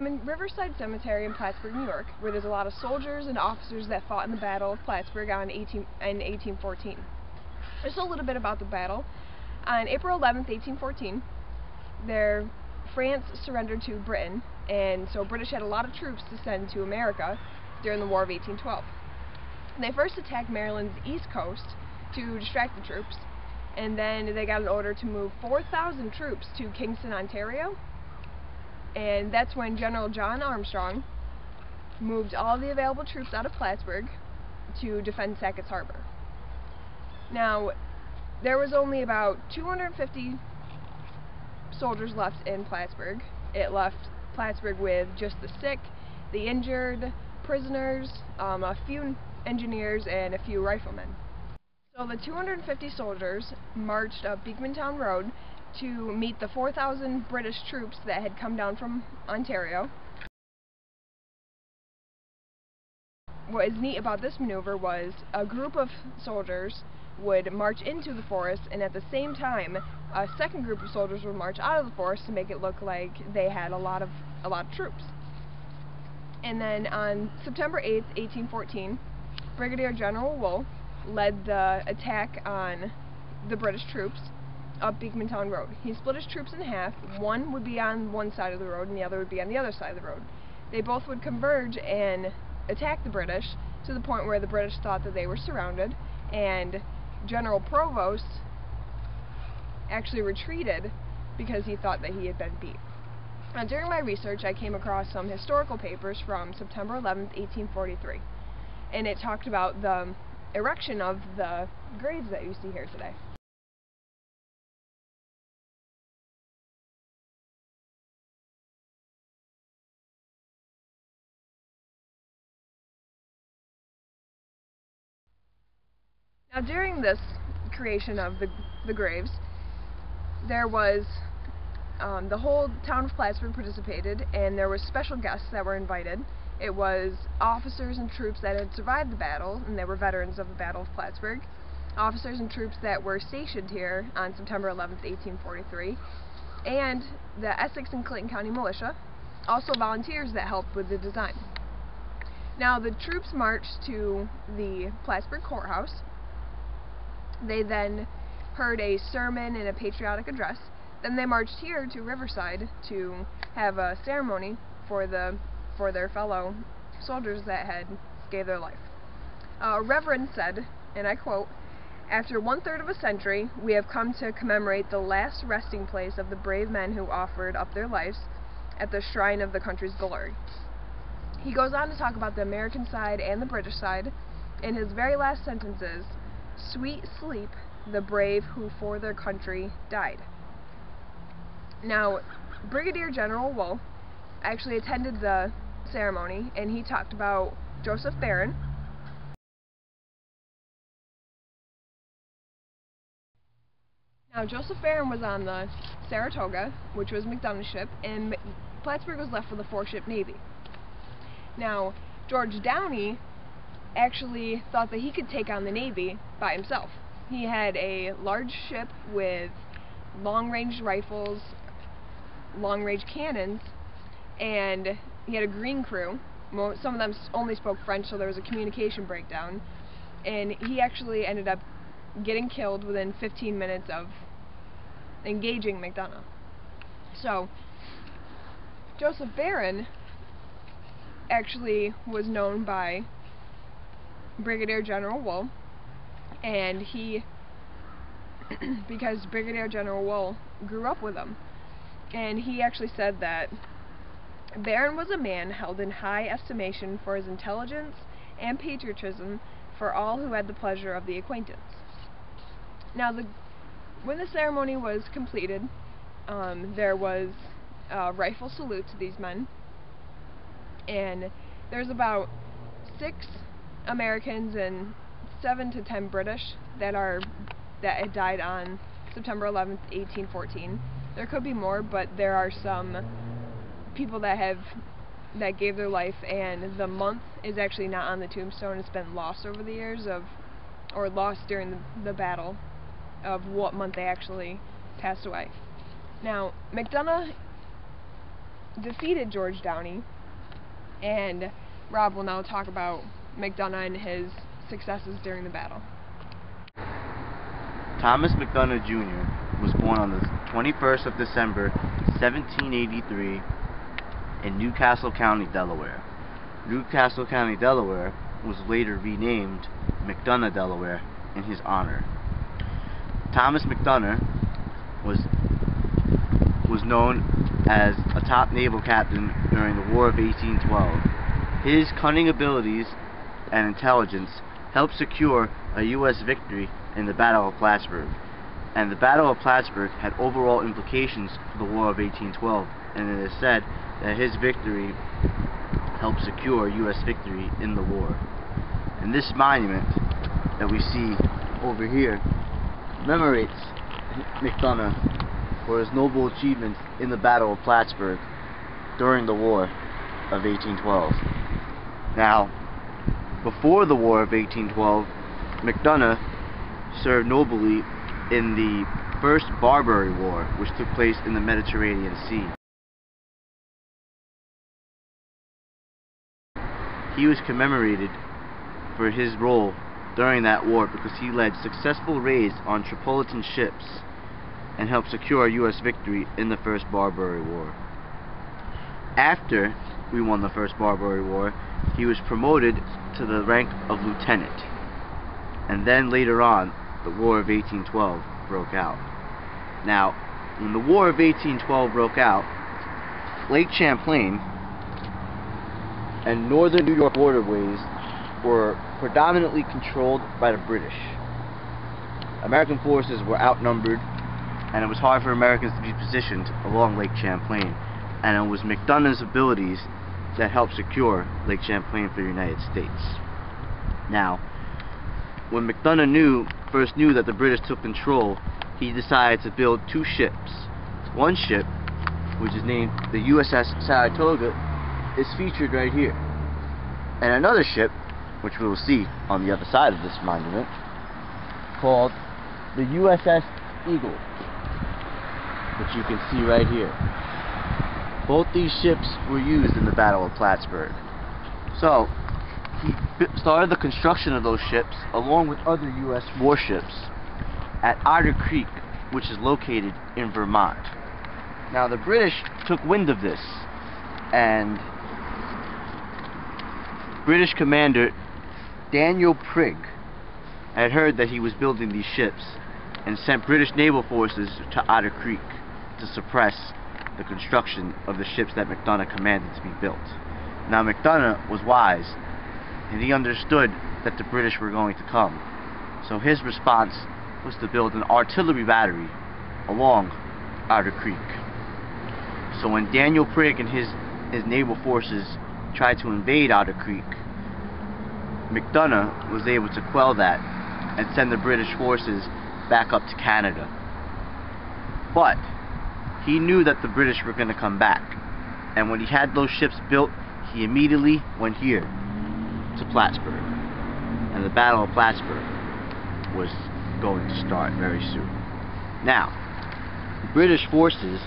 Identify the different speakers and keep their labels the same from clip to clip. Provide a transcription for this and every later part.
Speaker 1: I'm in Riverside Cemetery in Plattsburgh, New York, where there's a lot of soldiers and officers that fought in the Battle of Plattsburgh in 1814. Just a little bit about the battle. On April 11th, 1814, France surrendered to Britain, and so British had a lot of troops to send to America during the War of 1812. They first attacked Maryland's east coast to distract the troops, and then they got an order to move 4,000 troops to Kingston, Ontario, and that's when General John Armstrong moved all the available troops out of Plattsburgh to defend Sackett's Harbor. Now, there was only about 250 soldiers left in Plattsburgh. It left Plattsburgh with just the sick, the injured, prisoners, a few engineers, and a few riflemen. So the 250 soldiers marched up Beekmantown Road to meet the 4,000 British troops that had come down from Ontario. What is neat about this maneuver was a group of soldiers would march into the forest, and at the same time a second group of soldiers would march out of the forest to make it look like they had a lot of troops. And then on September 8th, 1814, Brigadier General Wool led the attack on the British troops up Beekmantown Road. He split his troops in half. One would be on one side of the road and the other would be on the other side of the road. They both would converge and attack the British to the point where the British thought that they were surrounded, and General Provost actually retreated because he thought that he had been beat. Now, during my research, I came across some historical papers from September 11th, 1843, and it talked about the erection of the graves that you see here today. Now, during this creation of the graves, there was the whole town of Plattsburgh participated, and there were special guests that were invited. It was officers and troops that had survived the battle, and they were veterans of the Battle of Plattsburgh. Officers and troops that were stationed here on September 11th, 1843, and the Essex and Clinton County Militia, also volunteers that helped with the design. Now, the troops marched to the Plattsburgh courthouse. They then heard a sermon and a patriotic address. Then they marched here to Riverside to have a ceremony for their fellow soldiers that had gave their life. A reverend said, and I quote, "After 1/3 of a century, we have come to commemorate the last resting place of the brave men who offered up their lives at the shrine of the country's glory." He goes on to talk about the American side and the British side. In his very last sentences, "Sweet sleep, the brave who for their country died." Now, Brigadier General Wool actually attended the ceremony, and he talked about Joseph Barron. Now, Joseph Barron was on the Saratoga, which was McDonough's ship, and Plattsburgh was left with a 4-ship navy. Now, George Downey actually thought that he could take on the Navy by himself. He had a large ship with long-range rifles, long-range cannons, and he had a green crew. Some of them only spoke French, so there was a communication breakdown, and he actually ended up getting killed within 15 minutes of engaging McDonough. So, Joseph Barron actually was known by Brigadier General Wool, and he, because Brigadier General Wool grew up with him, and he actually said that Barron was a man held in high estimation for his intelligence and patriotism for all who had the pleasure of the acquaintance. Now, when the ceremony was completed, there was a rifle salute to these men, and there's about 6 Americans and 7 to 10 British that had died on September 11th, 1814. There could be more, but there are some people that gave their life, and the month is actually not on the tombstone. It's been lost over the years or lost during the battle of what month they actually passed away. Now, McDonough defeated George Downey, and Rob will now talk about McDonough and his successes during the battle.
Speaker 2: Thomas McDonough Jr. was born on the 21st of December, 1783 in Newcastle County, Delaware. Newcastle County, Delaware was later renamed McDonough, Delaware in his honor. Thomas McDonough was known as a top naval captain during the War of 1812. His cunning abilities and intelligence helped secure a U.S. victory in the Battle of Plattsburgh. And the Battle of Plattsburgh had overall implications for the War of 1812, and it is said that his victory helped secure U.S. victory in the war. And this monument that we see over here commemorates McDonough for his noble achievements in the Battle of Plattsburgh during the War of 1812. Now, before the War of 1812, McDonough served nobly in the First Barbary War, which took place in the Mediterranean Sea. He was commemorated for his role during that war because he led successful raids on Tripolitan ships and helped secure U.S. victory in the First Barbary War. After we won the First Barbary War, he was promoted to the rank of lieutenant. And then later on, the War of 1812 broke out. Now, when the War of 1812 broke out, Lake Champlain and northern New York waterways were predominantly controlled by the British. American forces were outnumbered, and it was hard for Americans to be positioned along Lake Champlain. And it was McDonough's abilities that helped secure Lake Champlain for the United States. Now, when McDonough first knew that the British took control, he decided to build two ships. One ship, which is named the USS Saratoga, is featured right here. And another ship, which we will see on the other side of this monument, called the USS Eagle, which you can see right here. Both these ships were used in the Battle of Plattsburgh. So, he started the construction of those ships along with other U.S. warships at Otter Creek, which is located in Vermont. Now, the British took wind of this, and British commander Daniel Prigg had heard that he was building these ships and sent British naval forces to Otter Creek to suppress the construction of the ships that McDonough commanded to be built. Now, McDonough was wise, and he understood that the British were going to come. So his response was to build an artillery battery along Otter Creek. So when Daniel Prigg and his naval forces tried to invade Otter Creek, McDonough was able to quell that and send the British forces back up to Canada. But he knew that the British were going to come back, and when he had those ships built, he immediately went here to Plattsburgh, and the Battle of Plattsburgh was going to start very soon. Now, the British forces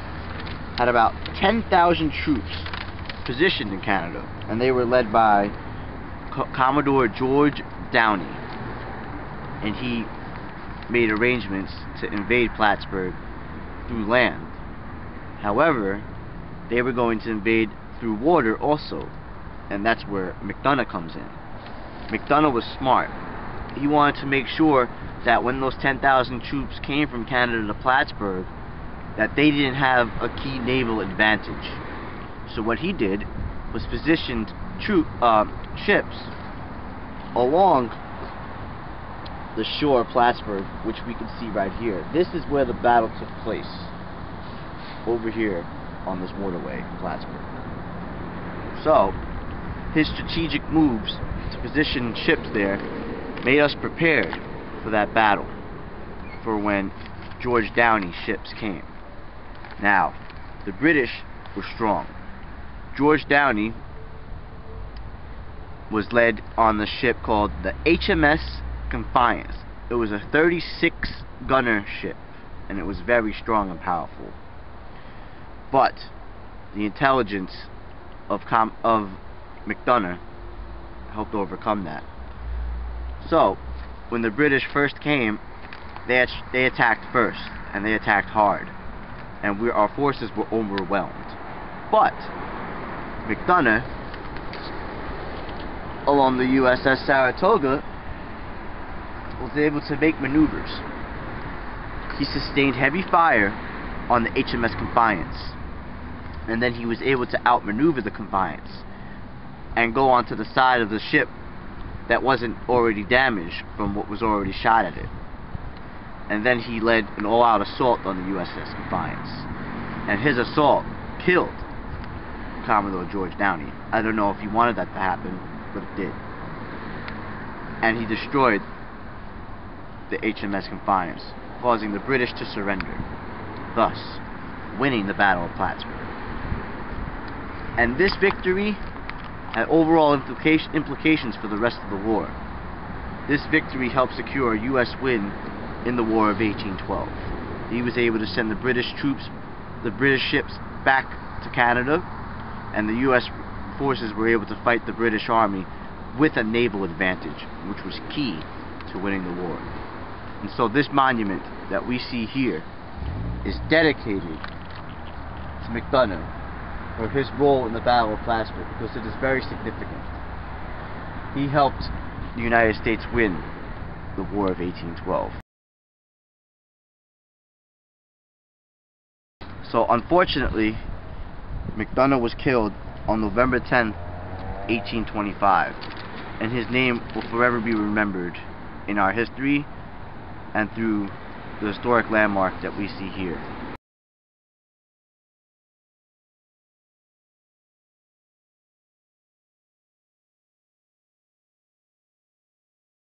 Speaker 2: had about 10,000 troops positioned in Canada, and they were led by Commodore George Downey, and he made arrangements to invade Plattsburgh through land. However, they were going to invade through water also, and that's where McDonough comes in. McDonough was smart. He wanted to make sure that when those 10,000 troops came from Canada to Plattsburgh, that they didn't have a key naval advantage. So what he did was positioned ships along the shore of Plattsburgh, which we can see right here. This is where the battle took place, over here on this waterway in Plattsburgh. So, his strategic moves to position ships there made us prepared for that battle, for when George Downey's ships came. Now, the British were strong. George Downey was led on the ship called the HMS Confiance. It was a 36-gunner ship, and it was very strong and powerful. But the intelligence of McDonough helped overcome that. So, when the British first came, they attacked first, and they attacked hard, and our forces were overwhelmed. But McDonough, along the USS Saratoga, was able to make maneuvers. He sustained heavy fire on the HMS Confiance, and then he was able to outmaneuver the Confiance and go onto the side of the ship that wasn't already damaged from what was already shot at it. And then he led an all-out assault on the USS Confiance, and his assault killed Commodore George Downey. I don't know if he wanted that to happen, but it did. And he destroyed the HMS Confiance, causing the British to surrender, thus winning the Battle of Plattsburgh. And this victory had overall implications for the rest of the war. This victory helped secure a U.S. win in the War of 1812. He was able to send the British troops, the British ships, back to Canada, and the U.S. forces were able to fight the British Army with a naval advantage, which was key to winning the war. And so this monument that we see here is dedicated to McDonough for his role in the Battle of Plattsburgh, because it is very significant. He helped the United States win the War of 1812. So unfortunately, McDonough was killed on November 10th, 1825, and his name will forever be remembered in our history and through the historic landmark that we see here.